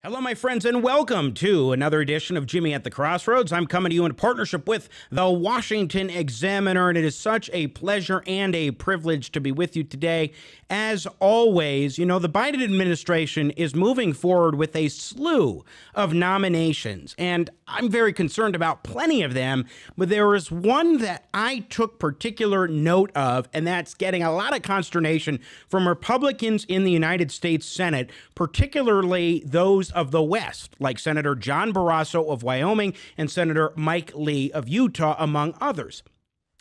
Hello, my friends, and welcome to another edition of Jimmy at the Crossroads. I'm coming to you in partnership with the Washington Examiner, and it is such a pleasure and a privilege to be with you today. As always, you know, the Biden administration is moving forward with a slew of nominations, and I'm very concerned about plenty of them, but there is one that I took particular note of, and that's getting a lot of consternation from Republicans in the United States Senate, particularly those of the West, like Senator John Barrasso of Wyoming and Senator Mike Lee of Utah, among others.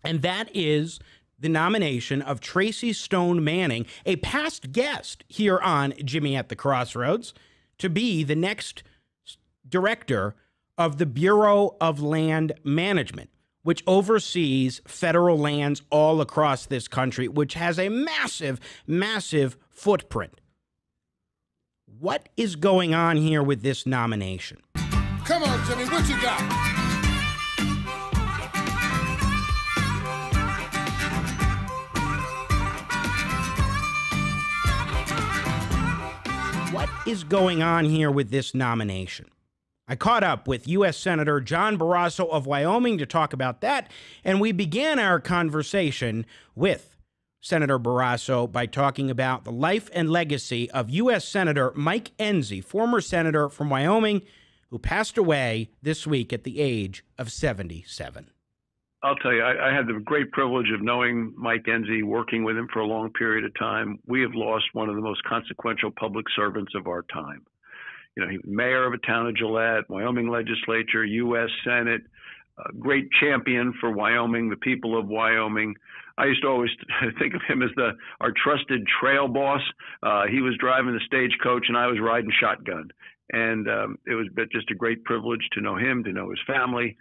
And that is the nomination of Tracy Stone-Manning, a past guest here on Jimmy at the Crossroads, to be the next director of the Bureau of Land Management, which oversees federal lands all across this country, which has a massive, massive footprint. What is going on here with this nomination? Come on, Jimmy, what you got? What is going on here with this nomination? I caught up with U.S. Senator John Barrasso of Wyoming to talk about that, and we began our conversation with Senator Barrasso by talking about the life and legacy of U.S. Senator Mike Enzi, former senator from Wyoming, who passed away this week at the age of 77. I'll tell you, I had the great privilege of knowing Mike Enzi, working with him for a long period of time. We have lost one of the most consequential public servants of our time. You know, he was mayor of a town of Gillette, Wyoming legislature, U.S. Senate, a great champion for Wyoming, the people of Wyoming. I used to always think of him as our trusted trail boss. He was driving the stagecoach and I was riding shotgun. And it was just a great privilege to know him, to know his family.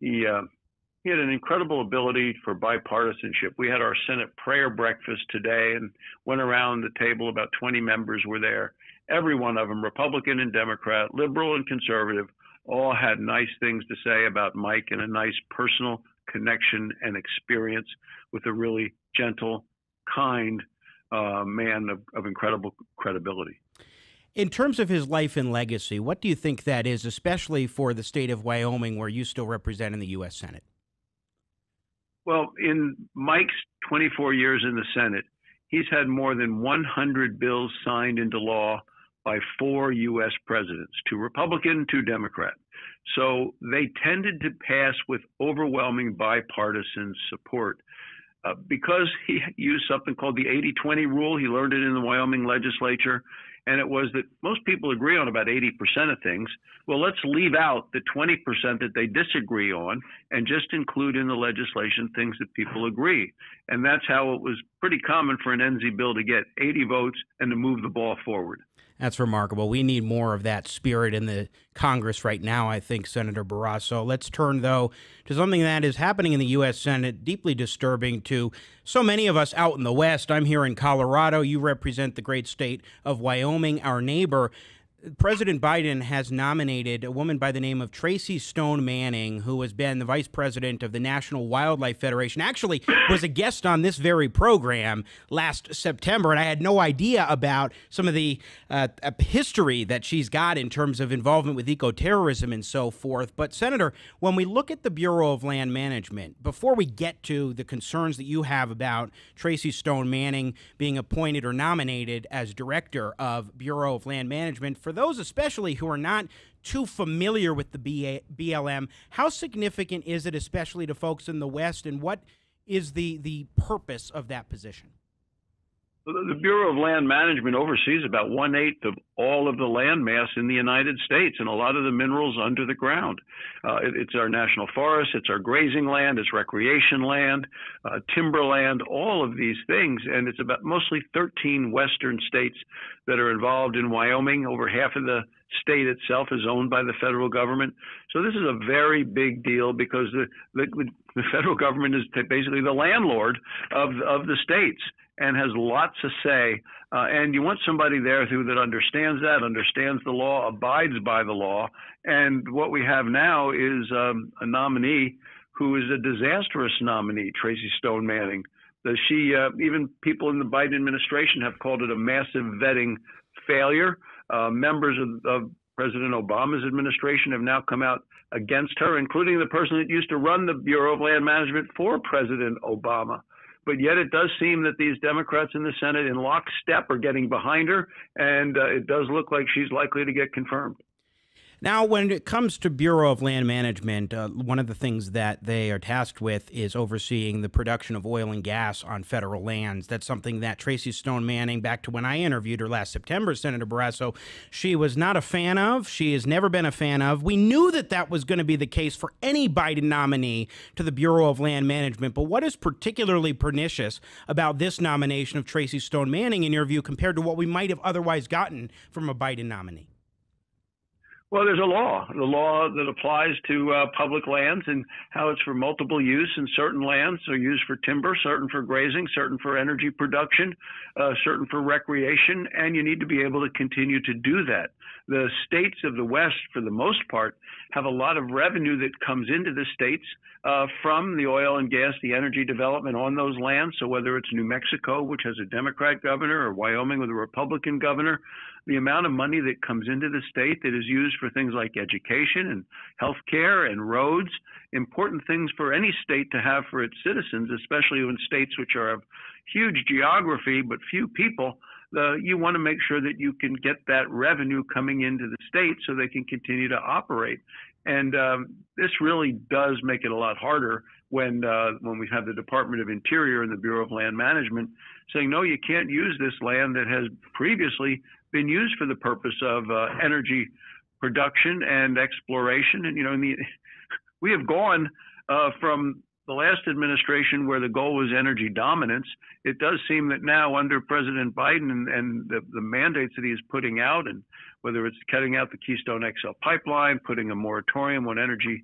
He had an incredible ability for bipartisanship. We had our Senate prayer breakfast today and went around the table. About 20 members were there. Every one of them, Republican and Democrat, liberal and conservative, all had nice things to say about Mike and a nice personal connection and experience with a really gentle, kind man of incredible credibility. In terms of his life and legacy, what do you think that is, especially for the state of Wyoming, where you still represent in the U.S. Senate? Well, in Mike's 24 years in the Senate, he's had more than 100 bills signed into law by 4 U.S. presidents, 2 Republican, 2 Democrat. So they tended to pass with overwhelming bipartisan support. Because he used something called the 80-20 rule, he learned it in the Wyoming legislature, and it was that most people agree on about 80% of things. Well, let's leave out the 20% that they disagree on and just include in the legislation things that people agree. And that's how it was pretty common for an Enzi bill to get 80 votes and to move the ball forward. That's remarkable. We need more of that spirit in the Congress right now, I think, Senator Barrasso. Let's turn, though, to something that is happening in the U.S. Senate, deeply disturbing to so many of us out in the West. I'm here in Colorado. You represent the great state of Wyoming, our neighbor. President Biden has nominated a woman by the name of Tracy Stone-Manning, who has been the vice president of the National Wildlife Federation, actually was a guest on this very program last September, and I had no idea about some of the history that she's got in terms of involvement with eco-terrorism and so forth. But, Senator, when we look at the Bureau of Land Management, before we get to the concerns that you have about Tracy Stone-Manning being appointed or nominated as director of Bureau of Land Management, for those especially who are not too familiar with the BLM, how significant is it, especially to folks in the West, and what is the purpose of that position? The Bureau of Land Management oversees about 1/8 of all of the land mass in the United States and a lot of the minerals under the ground. It's our national forest, it's our grazing land, it's recreation land, timberland, all of these things. And it's about mostly 13 Western states that are involved in Wyoming. Over half of the state itself is owned by the federal government. So this is a very big deal because the federal government is basically the landlord of the states and has lots to say. And you want somebody there that understands that, understands the law, abides by the law. And what we have now is a nominee who is a disastrous nominee, Tracy Stone-Manning. Even people in the Biden administration have called it a massive vetting failure. Members of President Obama's administration have now come out against her, including the person that used to run the Bureau of Land Management for President Obama. But yet it does seem that these Democrats in the Senate in lockstep are getting behind her, and it does look like she's likely to get confirmed. Now, when it comes to Bureau of Land Management, one of the things that they are tasked with is overseeing the production of oil and gas on federal lands. That's something that Tracy Stone-Manning, back to when I interviewed her last September, Senator Barrasso, she was not a fan of. She has never been a fan of. We knew that that was going to be the case for any Biden nominee to the Bureau of Land Management. But what is particularly pernicious about this nomination of Tracy Stone-Manning, in your view, compared to what we might have otherwise gotten from a Biden nominee? Well, there's the law that applies to public lands and how it's for multiple use, and certain lands are used for timber, certain for grazing, certain for energy production, certain for recreation, and you need to be able to continue to do that. The states of the West, for the most part, have a lot of revenue that comes into the states from the oil and gas, the energy development on those lands. So whether it's New Mexico, which has a Democrat governor, or Wyoming with a Republican governor, the amount of money that comes into the state that is used for things like education and healthcare and roads, important things for any state to have for its citizens, especially in states which are of huge geography but few people. You want to make sure that you can get that revenue coming into the state so they can continue to operate. And this really does make it a lot harder when we have the Department of Interior and the Bureau of Land Management saying, no, you can't use this land that has previously been used for the purpose of energy production and exploration. And, we have gone from the last administration where the goal was energy dominance. It does seem that now under President Biden and the mandates that he is putting out, and whether it's cutting out the Keystone XL pipeline, putting a moratorium on energy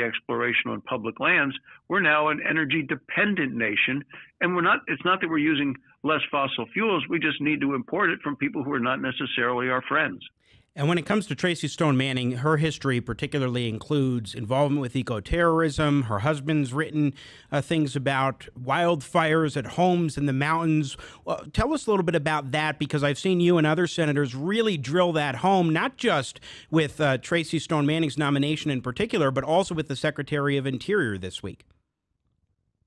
exploration on public lands, we're now an energy dependent nation. And it's not that we're using less fossil fuels. We just need to import it from people who are not necessarily our friends. And when it comes to Tracy Stone-Manning, her history particularly includes involvement with eco-terrorism. Her husband's written things about wildfires at homes in the mountains. Well, tell us a little bit about that, because I've seen you and other senators really drill that home, not just with Tracy Stone-Manning's nomination in particular, but also with the Secretary of Interior this week.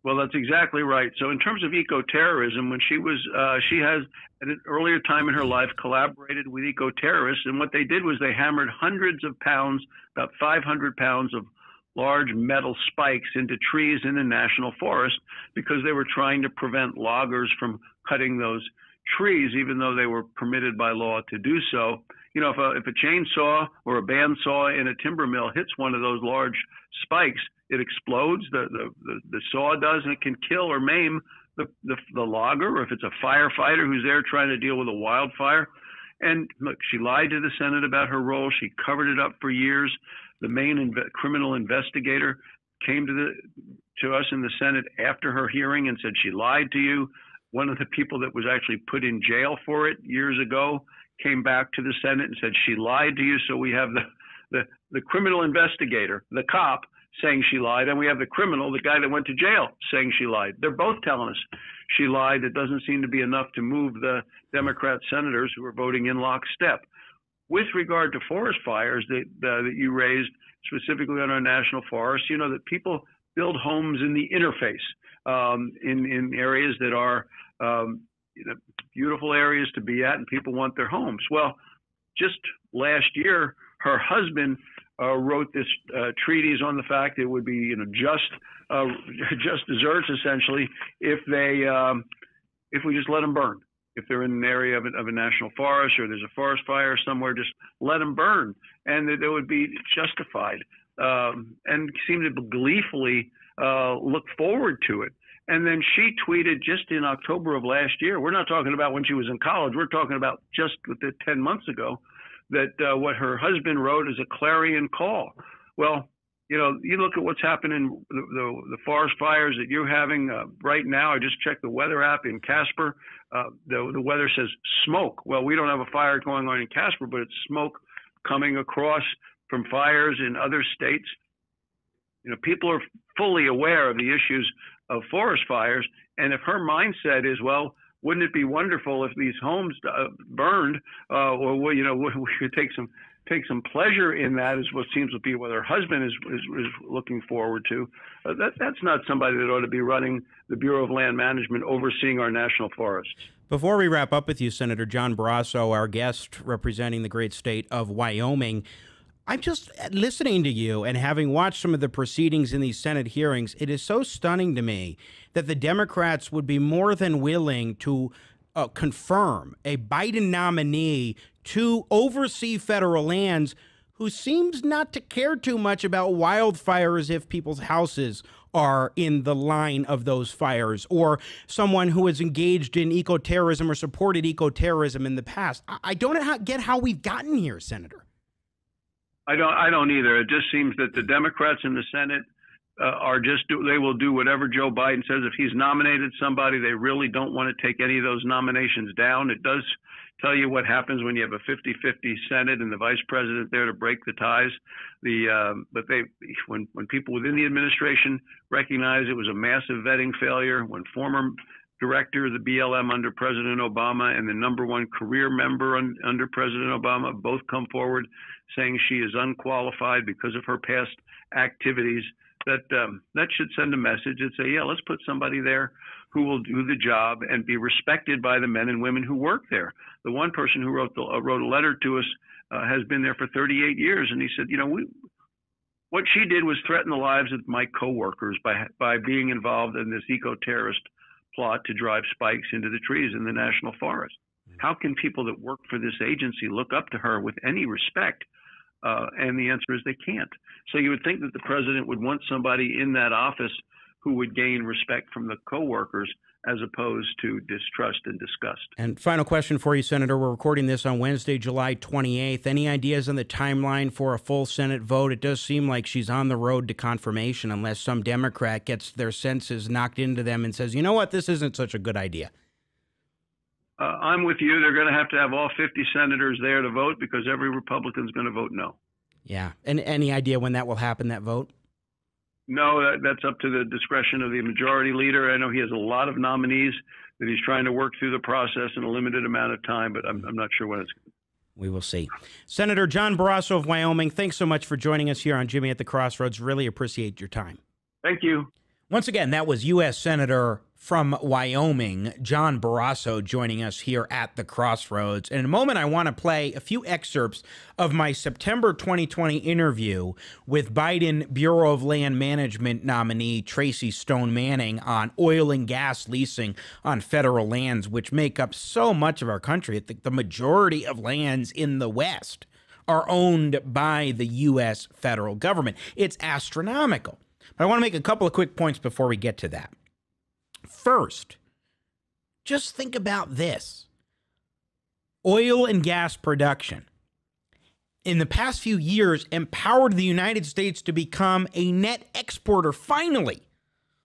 Well, that's exactly right. So in terms of eco-terrorism, when she has at an earlier time in her life collaborated with eco-terrorists, and what they did was they hammered hundreds of pounds, about 500 pounds of large metal spikes into trees in the national forest because they were trying to prevent loggers from cutting those trees, even though they were permitted by law to do so. If a chainsaw or a bandsaw in a timber mill hits one of those large spikes, it explodes, the saw does, and it can kill or maim the logger, or if it's a firefighter who's there trying to deal with a wildfire. And look, she lied to the Senate about her role. She covered it up for years. The main criminal investigator came to us in the Senate after her hearing and said she lied to you. One of the people that was actually put in jail for it years ago came back to the Senate and said she lied to you. So we have the criminal investigator, the cop, saying she lied, and we have the criminal, the guy that went to jail, saying she lied. They're both telling us she lied. It doesn't seem to be enough to move the Democrat senators who are voting in lockstep. With regard to forest fires that you raised, specifically on our national forests, that people build homes in the interface, in areas that are beautiful areas to be at, and people want their homes. Well, just last year, her husband wrote this treatise on the fact it would be just desserts essentially if we just let them burn. If they're in an area of a national forest, or there's a forest fire somewhere, just let them burn, and that it would be justified, and seemed to gleefully look forward to it. And then she tweeted just in October of last year, we're not talking about when she was in college, we're talking about just 10 months ago, that what her husband wrote is a clarion call. Well, you look at what's happening, the forest fires that you're having right now. I just checked the weather app in Casper. The weather says smoke. Well, we don't have a fire going on in Casper, but it's smoke coming across from fires in other states. People are fully aware of the issues of forest fires. And if her mindset is, well, wouldn't it be wonderful if these homes burned, or you know, we could take some pleasure in that, is what seems to be what her husband is looking forward to. That's not somebody that ought to be running the Bureau of Land Management, overseeing our national forests. Before we wrap up with you, Senator John Barrasso, our guest representing the great state of Wyoming, I'm just listening to you and having watched some of the proceedings in these Senate hearings, it is so stunning to me that the Democrats would be more than willing to confirm a Biden nominee to oversee federal lands who seems not to care too much about wildfires if people's houses are in the line of those fires, or someone who has engaged in eco-terrorism or supported eco-terrorism in the past. I don't get how we've gotten here, Senator. I don't either. It just seems that the Democrats in the Senate they will do whatever Joe Biden says. If he's nominated somebody, they really don't want to take any of those nominations down. It does tell you what happens when you have a 50-50 Senate and the vice president there to break the ties. But when people within the administration recognize it was a massive vetting failure, when former director of the BLM under President Obama and the #1 career member under President Obama both come forward saying she is unqualified because of her past activities, that should send a message and say, yeah, let's put somebody there who will do the job and be respected by the men and women who work there. The one person who wrote a letter to us has been there for 38 years, and he said, you know, what she did was threaten the lives of my coworkers by being involved in this eco-terrorist plot to drive spikes into the trees in the national forest. How can people that work for this agency look up to her with any respect? And the answer is they can't. So you would think that the president would want somebody in that office who would gain respect from the coworkers as opposed to distrust and disgust. And final question for you, Senator. We're recording this on Wednesday, July 28th. Any ideas on the timeline for a full Senate vote? It does seem like she's on the road to confirmation unless some Democrat gets their senses knocked into them and says, you know what, this isn't such a good idea. I'm with you. They're going to have all 50 senators there to vote because every Republican's going to vote no. Yeah. And any idea when that will happen, that vote? No, that's up to the discretion of the majority leader. I know he has a lot of nominees that he's trying to work through the process in a limited amount of time, but I'm not sure when it's going to. We will see. Senator John Barrasso of Wyoming, thanks so much for joining us here on Jimmy at the Crossroads. Really appreciate your time. Thank you. Once again, that was U.S. Senator from Wyoming, John Barrasso, joining us here at the Crossroads. And in a moment, I want to play a few excerpts of my September 2020 interview with Biden Bureau of Land Management nominee Tracy Stone-Manning on oil and gas leasing on federal lands, which make up so much of our country. I think the majority of lands in the West are owned by the U.S. federal government. It's astronomical. But I want to make a couple of quick points before we get to that. First, just think about this. Oil and gas production in the past few years empowered the United States to become a net exporter, finally,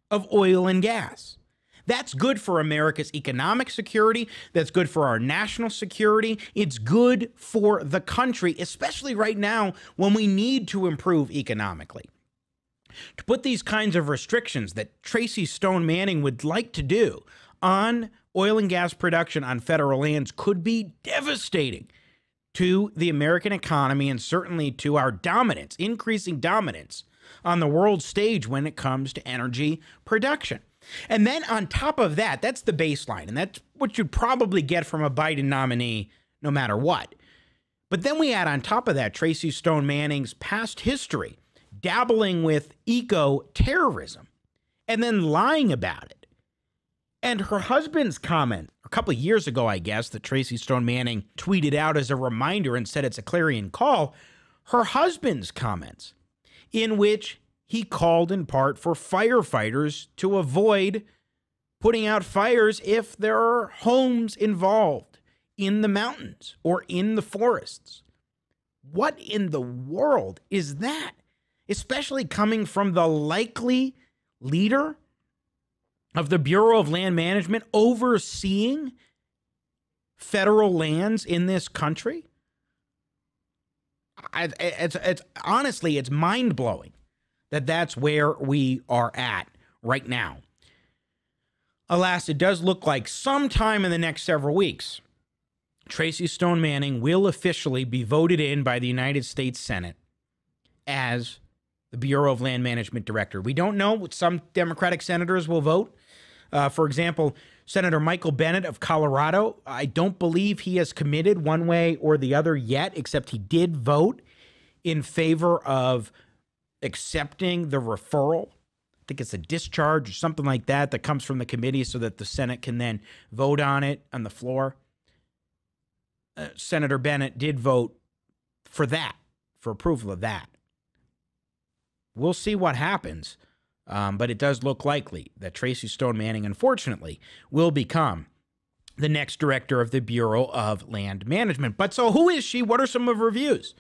of oil and gas. That's good for America's economic security. That's good for our national security. It's good for the country, especially right now when we need to improve economically. To put these kinds of restrictions that Tracy Stone-Manning would like to do on oil and gas production on federal lands could be devastating to the American economy and certainly to our dominance, increasing dominance on the world stage when it comes to energy production. And then on top of that, that's the baseline, and that's what you'd probably get from a Biden nominee no matter what. But then we add on top of that Tracy Stone-Manning's past history dabbling with eco-terrorism and then lying about it. And her husband's comment a couple of years ago, I guess, that Tracy Stone-Manning tweeted out as a reminder and said it's a clarion call, her husband's comments in which he called in part for firefighters to avoid putting out fires if there are homes involved in the mountains or in the forests. What in the world is that? Especially coming from the likely leader of the Bureau of Land Management overseeing federal lands in this country. It's honestly, it's mind-blowing that that's where we are at right now. Alas, it does look like sometime in the next several weeks, Tracy Stone-Manning will officially be voted in by the United States Senate as the Bureau of Land Management Director. We don't know what some Democratic senators will vote. For example, Senator Michael Bennet of Colorado, I don't believe he has committed one way or the other yet, except he did vote in favor of accepting the referral. I think it's a discharge or something like that that comes from the committee so that the Senate can then vote on it on the floor. Senator Bennet did vote for that, for approval of that. We'll see what happens, but it does look likely that Tracy Stone-Manning, unfortunately, will become the next director of the Bureau of Land Management. But so who is she? What are some of her views?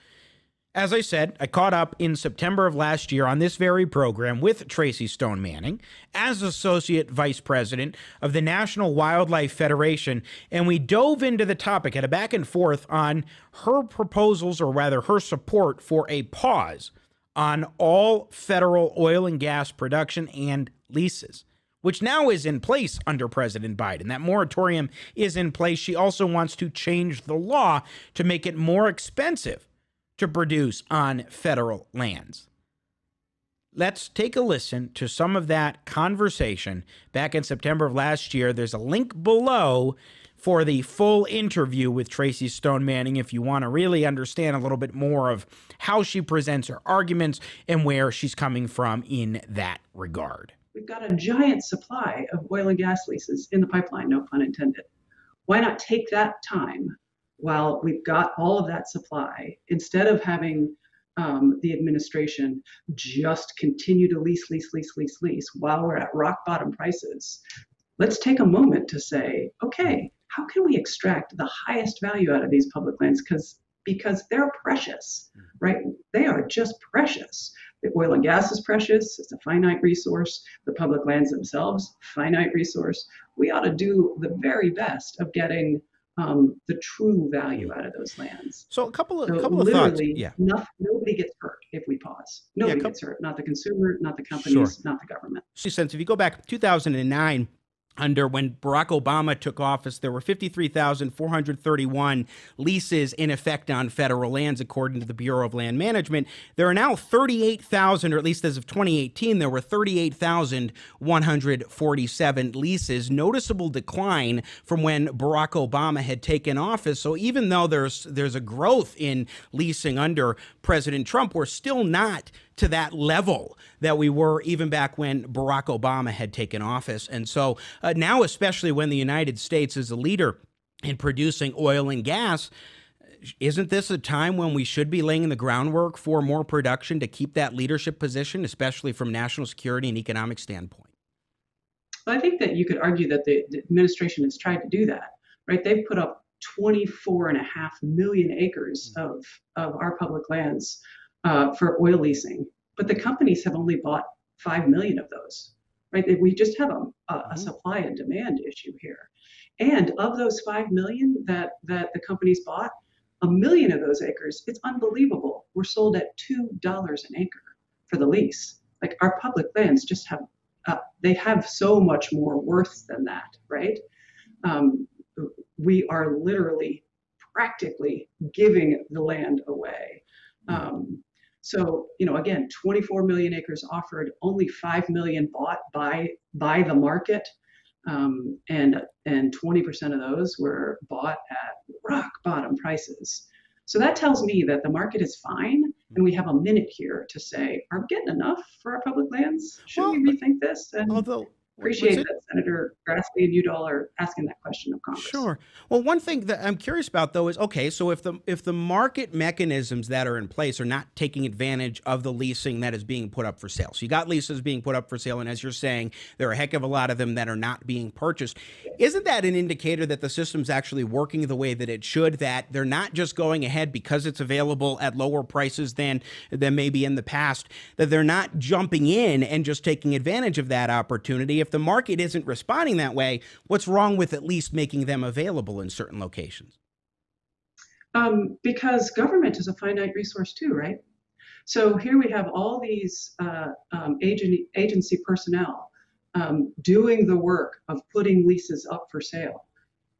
As I said, I caught up in September of last year on this very program with Tracy Stone-Manning as Associate Vice President of the National Wildlife Federation, and we dove into the topic, had a back and forth on her proposals, or rather her support for a pause on all federal oil and gas production and leases, which now is in place under President Biden. That moratorium is in place. She also wants to change the law to make it more expensive to produce on federal lands. Let's take a listen to some of that conversation back in September of last year. There's a link below for the full interview with Tracy Stone-Manning if you want to really understand a little bit more of how she presents her arguments and where she's coming from in that regard. We've got a giant supply of oil and gas leases in the pipeline, no pun intended. Why not take that time while we've got all of that supply, instead of having the administration just continue to lease while we're at rock bottom prices? Let's take a moment to say, okay, how can we extract the highest value out of these public lands? Because they're precious, right? They are just precious. The oil and gas is precious. It's a finite resource. The public lands themselves, finite resource. We ought to do the very best of getting the true value out of those lands. So a couple of thoughts. Yeah. Nobody gets hurt if we pause. Nobody gets hurt. Not the consumer, not the companies, not the government. Since if you go back 2009, when Barack Obama took office, there were 53,431 leases in effect on federal lands, according to the Bureau of Land Management. There are now 38,000, or at least as of 2018, there were 38,147 leases. Noticeable decline from when Barack Obama had taken office. So even though there's a growth in leasing under President Trump, we're still not to that level that we were even back when Barack Obama had taken office. And so now, especially when the United States is a leader in producing oil and gas, isn't this a time when we should be laying the groundwork for more production to keep that leadership position, especially from national security and economic standpoint? Well, I think that you could argue that the administration has tried to do that, right? They've put up 24.5 million acres of our public lands for oil leasing, but the companies have only bought 5 million of those, right? We just have a supply and demand issue here. And of those 5 million that the companies bought, 1 million of those acres, it's unbelievable, were sold at $2 an acre for the lease. Like, our public lands just have, they have so much more worth than that, right? We are literally practically giving the land away. So, again, 24 million acres offered, only 5 million bought by the market, and 20% of those were bought at rock bottom prices. So that tells me that the market is fine, and we have a minute here to say, are we getting enough for our public lands? Should we rethink this? And appreciate that Senator Grassley and Udall are asking that question of Congress. Sure. Well, one thing that I'm curious about, though, is, okay, so if the market mechanisms that are in place are not taking advantage of the leasing that is being put up for sale, so you got leases being put up for sale, and as you're saying, there are a heck of a lot of them that are not being purchased. Isn't that an indicator that the system's actually working the way that it should, that they're not just going ahead because it's available at lower prices than maybe in the past, that they're not jumping in and just taking advantage of that opportunity? If the market isn't responding that way, what's wrong with at least making them available in certain locations? Because government is a finite resource too, right? So here we have all these agency personnel doing the work of putting leases up for sale.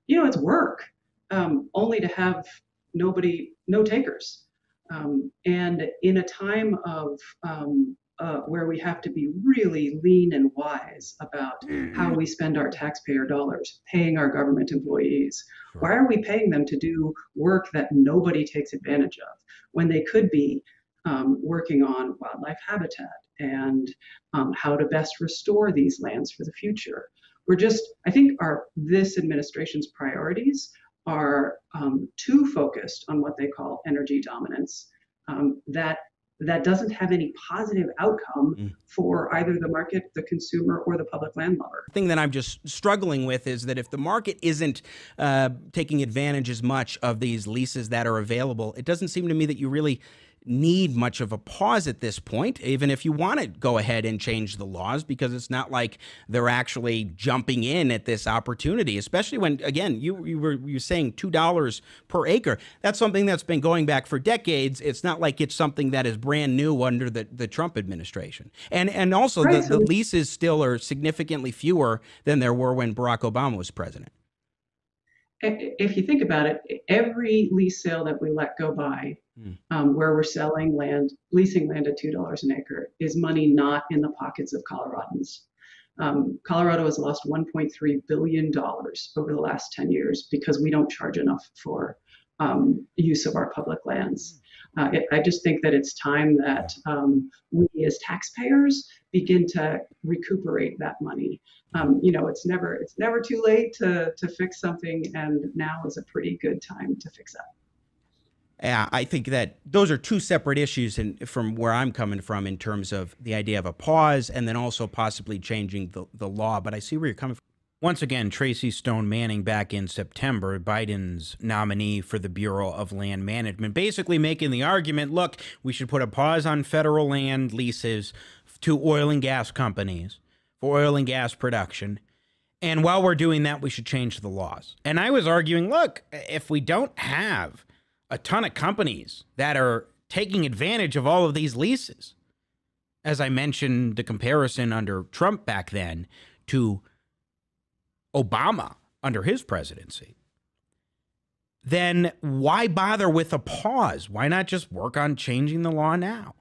You know, it's work, only to have no takers. And in a time of where we have to be really lean and wise about how we spend our taxpayer dollars, paying our government employees. Why are we paying them to do work that nobody takes advantage of when they could be working on wildlife habitat and how to best restore these lands for the future? I think this administration's priorities are too focused on what they call energy dominance, that doesn't have any positive outcome for either the market, the consumer, or the public land lover. The thing that I'm just struggling with is that if the market isn't taking advantage as much of these leases that are available, it doesn't seem to me that you really need much of a pause at this point, even if you want to go ahead and change the laws, because it's not like they're actually jumping in at this opportunity, especially when, again, you were saying $2 per acre. That's something that's been going back for decades. It's not like it's something that is brand new under the Trump administration. And also the leases still are significantly fewer than there were when Barack Obama was president. If you think about it, every lease sale that we let go by, where we're selling land, leasing land at $2 an acre, is money not in the pockets of Coloradans. Colorado has lost $1.3 billion over the last 10 years because we don't charge enough for use of our public lands. I just think that it's time that we as taxpayers begin to recuperate that money. You know, it's never too late to fix something, and now is a pretty good time to fix that. Yeah, I think that those are two separate issues from where I'm coming from in terms of the idea of a pause and then also possibly changing the law. But I see where you're coming from. Once again, Tracy Stone-Manning back in September, Biden's nominee for the Bureau of Land Management, basically making the argument, look, we should put a pause on federal land leases to oil and gas companies for oil and gas production. And while we're doing that, we should change the laws. And I was arguing, look, if we don't have a ton of companies that are taking advantage of all of these leases, as I mentioned, the comparison under Trump back then to Obama under his presidency, then why bother with a pause? Why not just work on changing the law now?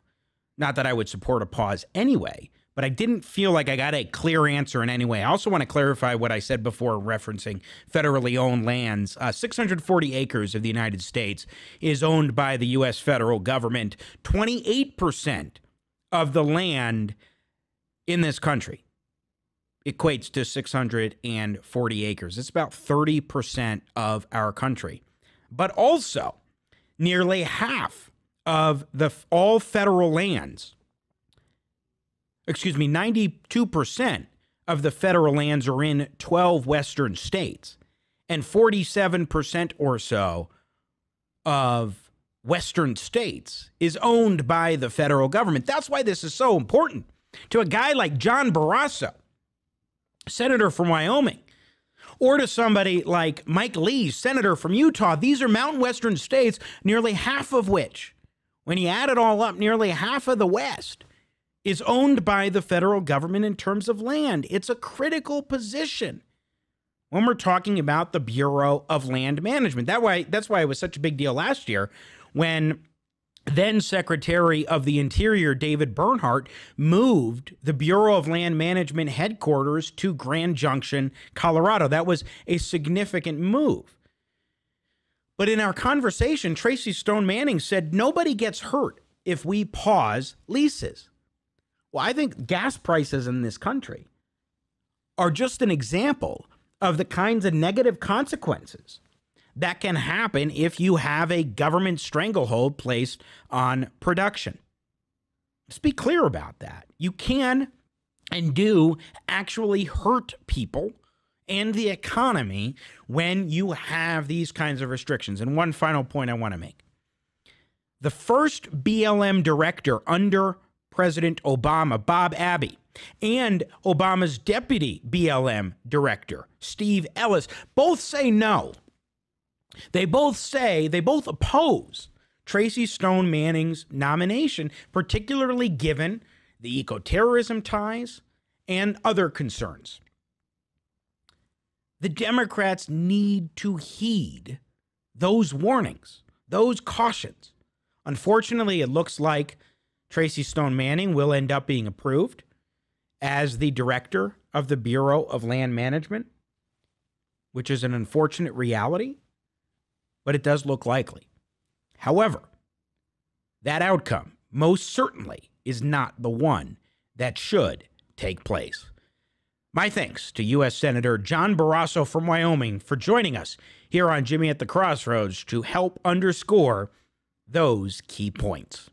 Not that I would support a pause anyway, but I didn't feel like I got a clear answer in any way. I also want to clarify what I said before referencing federally owned lands. 640 acres of the United States is owned by the U.S. federal government. 28% of the land in this country equates to 640 acres. It's about 30% of our country. But also, nearly half of all federal lands, 92% of the federal lands are in 12 western states, and 47% or so of western states is owned by the federal government. That's why this is so important to a guy like John Barrasso, senator from Wyoming, or to somebody like Mike Lee, senator from Utah. These are mountain western states, nearly half of which, when you add it all up, nearly half of the West is owned by the federal government in terms of land. It's a critical position when we're talking about the Bureau of Land Management. That's why it was such a big deal last year when then Secretary of the Interior David Bernhardt moved the Bureau of Land Management headquarters to Grand Junction, Colorado. That was a significant move. But in our conversation, Tracy Stone-Manning said nobody gets hurt if we pause leases. Well, I think gas prices in this country are just an example of the kinds of negative consequences that can happen if you have a government stranglehold placed on production. Let's be clear about that. You can and do actually hurt people and the economy when you have these kinds of restrictions. And one final point I want to make. The first BLM director under President Obama, Bob Abbey, and Obama's deputy BLM director, Steve Ellis, both say no. They both oppose Tracy Stone-Manning's nomination, particularly given the eco-terrorism ties and other concerns. The Democrats need to heed those warnings, those cautions. Unfortunately, it looks like Tracy Stone-Manning will end up being approved as the director of the Bureau of Land Management, which is an unfortunate reality, but it does look likely. However, that outcome most certainly is not the one that should take place. My thanks to U.S. Senator John Barrasso from Wyoming for joining us here on Jimmy at the Crossroads to help underscore those key points.